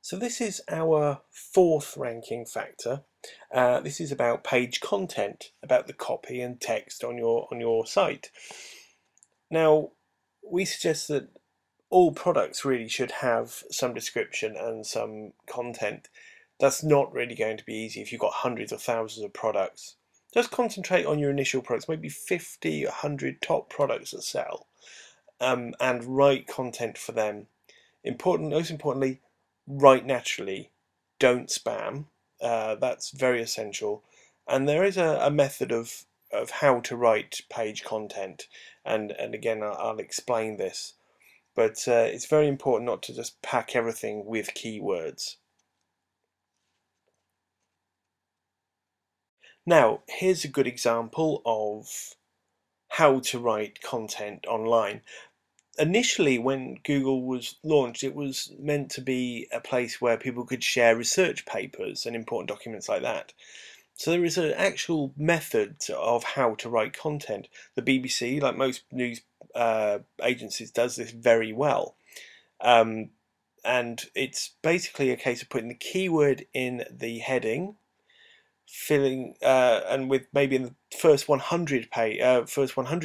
So this is our fourth ranking factor. This is about page content, about the copy and text on your site. Now, we suggest that all products really should have some description and some content. That's not really going to be easy if you've got hundreds or thousands of products. Just concentrate on your initial products, maybe 50, 100 top products that sell, and write content for them. Most importantly, write naturally. Don't spam. That's very essential. And there is a method of how to write page content, and again I'll explain this. But it's very important not to just pack everything with keywords. Now, here's a good example of how to write content online. Initially, when Google was launched, it was meant to be a place where people could share research papers and important documents like that. So there is an actual method of how to write content. The BBC, like most news agencies, does this very well. And it's basically a case of putting the keyword in the heading, and with maybe in the first 100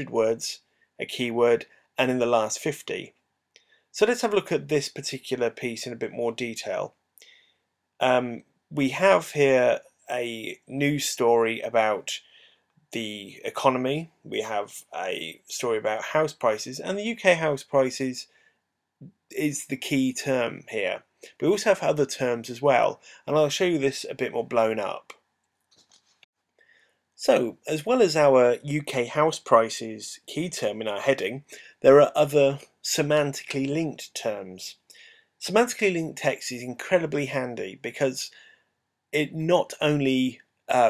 words a keyword, and in the last 50. So let's have a look at this particular piece in a bit more detail. We have here a news story about the economy. We have a story about house prices, and the UK house prices is the key term here. But we also have other terms as well, and I'll show you this a bit more blown up. So, as well as our UK house prices key term in our heading, there are other semantically linked terms. Semantically linked text is incredibly handy because it not only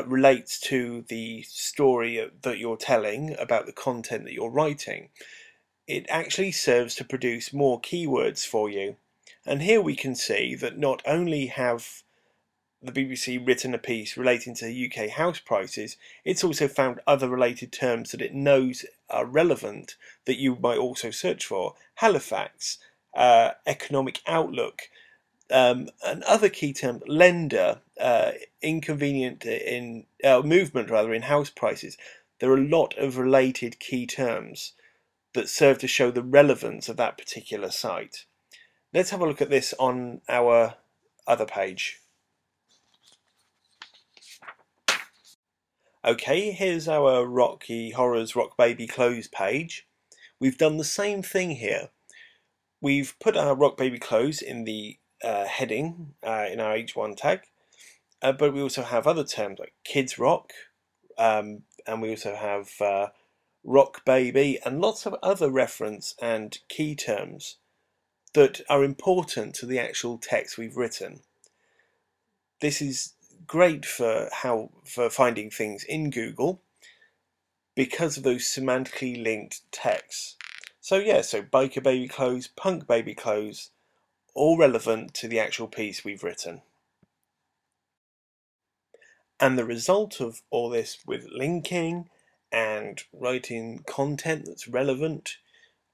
relates to the story that you're telling about the content that you're writing, it actually serves to produce more keywords for you. And here we can see that not only have the BBC written a piece relating to UK house prices, it's also found other related terms that it knows are relevant that you might also search for. Halifax, economic outlook, and other key terms, lender, inconvenient in movement rather in house prices. There are a lot of related key terms that serve to show the relevance of that particular site. Let's have a look at this on our other page. Okay, here's our Rocky Horrors Rock Baby Clothes page. We've done the same thing here. We've put our Rock Baby Clothes in the heading in our H1 tag, but we also have other terms like Kids Rock, and we also have Rock Baby, and lots of other reference and key terms that are important to the actual text we've written. This is great for finding things in Google because of those semantically linked texts. So yeah, so biker baby clothes, punk baby clothes, all relevant to the actual piece we've written. And the result of all this with linking and writing content that's relevant,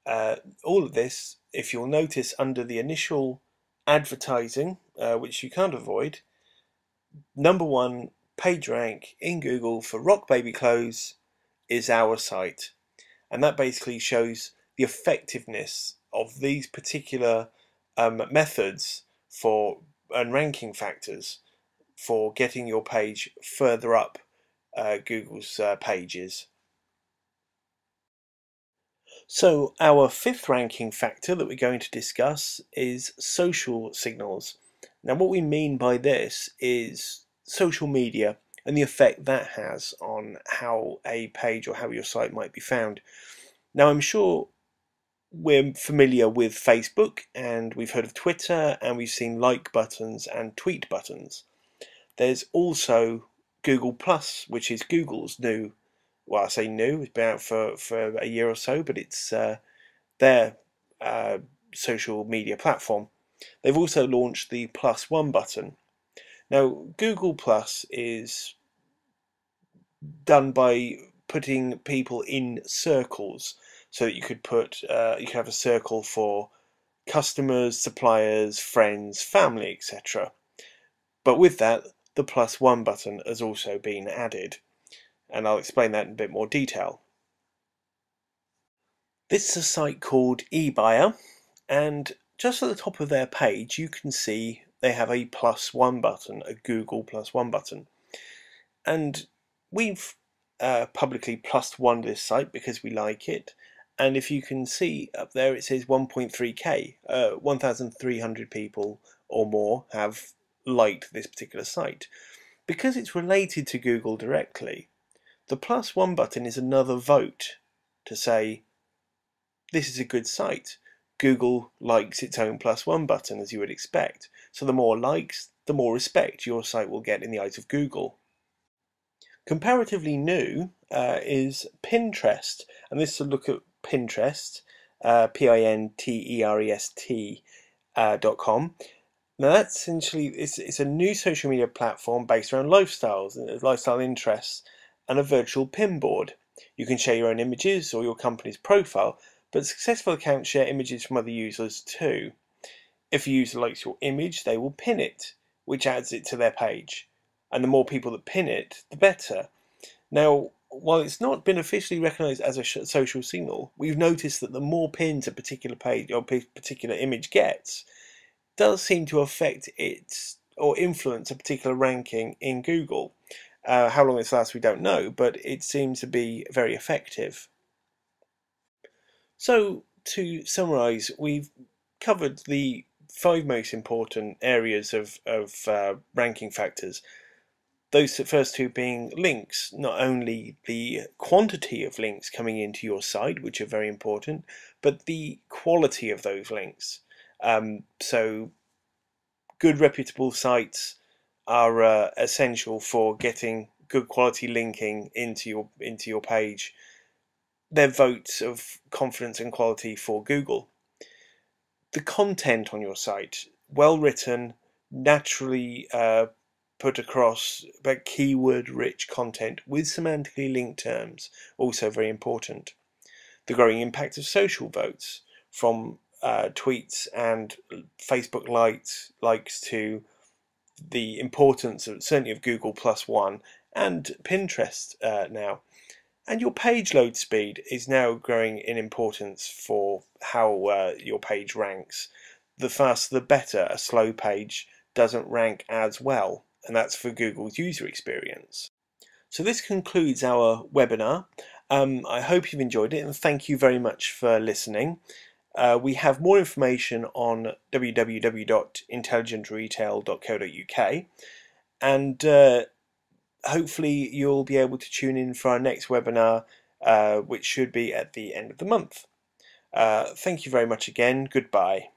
all of this, if you'll notice under the initial advertising, which you can't avoid, #1 page rank in Google for Rock Baby Clothes is our site. And that basically shows the effectiveness of these particular methods and ranking factors for getting your page further up Google's pages. So our fifth ranking factor that we're going to discuss is social signals. Now what we mean by this is social media and the effect that has on how a page or how your site might be found. Now I'm sure we're familiar with Facebook, and we've heard of Twitter, and we've seen like buttons and tweet buttons. There's also Google Plus, which is Google's new, well, I say new, it's been out for a year or so, but it's their social media platform. They've also launched the +1 button. Now, Google Plus is done by putting people in circles, so that you could have a circle for customers, suppliers, friends, family, etc. But with that, the +1 button has also been added, and I'll explain that in a bit more detail. This is a site called eBuyer, and just at the top of their page you can see they have a +1 button, a Google +1 button. And we've publicly +1 this site because we like it. And if you can see up there, it says 1.3k, 1,300 people or more have liked this particular site. Because it's related to Google directly, the +1 button is another vote to say this is a good site. Google likes its own +1 button, as you would expect. So the more likes, the more respect your site will get in the eyes of Google. Comparatively new is Pinterest, and this is a look at Pinterest, Pinterest.com. Now that's essentially it's a new social media platform based around lifestyles and lifestyle interests, and a virtual pin board. You can share your own images or your company's profile, but successful accounts share images from other users too. If a user likes your image, they will pin it, which adds it to their page. And the more people that pin it, the better. Now, while it's not been officially recognised as a social signal, we've noticed that the more pins a particular page or particular image gets, does seem to affect it or influence a particular ranking in Google. How long this lasts, we don't know, but it seems to be very effective. So, to summarise, we've covered the 5 most important areas of ranking factors. Those first 2 being links, not only the quantity of links coming into your site, which are very important, but the quality of those links. So good reputable sites are essential for getting good quality linking into your page. They're votes of confidence and quality for Google. The content on your site, well written, naturally put across, but keyword rich content with semantically linked terms, also very important. The growing impact of social votes, from tweets and Facebook likes to the importance of certainly of Google +1 and Pinterest now. And your page load speed is now growing in importance for how your page ranks. The faster the better. A slow page doesn't rank as well, and that's for Google's user experience. So this concludes our webinar. I hope you've enjoyed it, and thank you very much for listening. We have more information on www.intelligentretail.co.uk, and hopefully you'll be able to tune in for our next webinar, which should be at the end of the month. Thank you very much again. Goodbye.